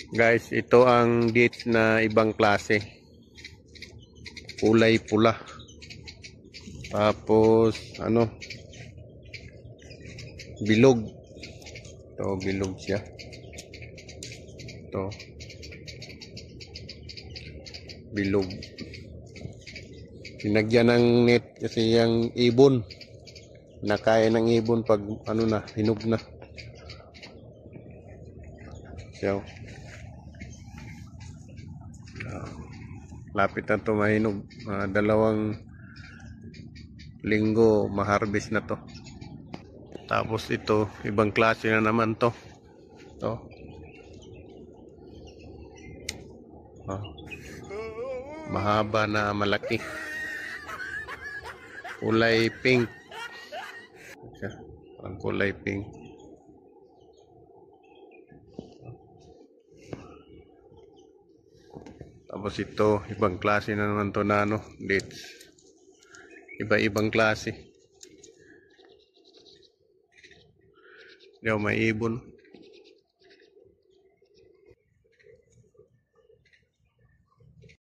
Guys, ito ang dates na ibang klase. Kulay pula. Tapos ano? Bilog. Ito, bilog siya. Ito. Bilog. Pinagyan ng net kasi yung ibon. Nakain ng ibon pag ano na, hinog na. So, lapit na to mahinog. 2 linggo ma-harvest na to. Tapos ito, ibang klase na naman to. Ito. Mahaba na malaki. Kulay pink. Ang kulay pink. Tapos ito, ibang klase na naman to na ano, dates. Iba-ibang klase. Hindi ako maibon.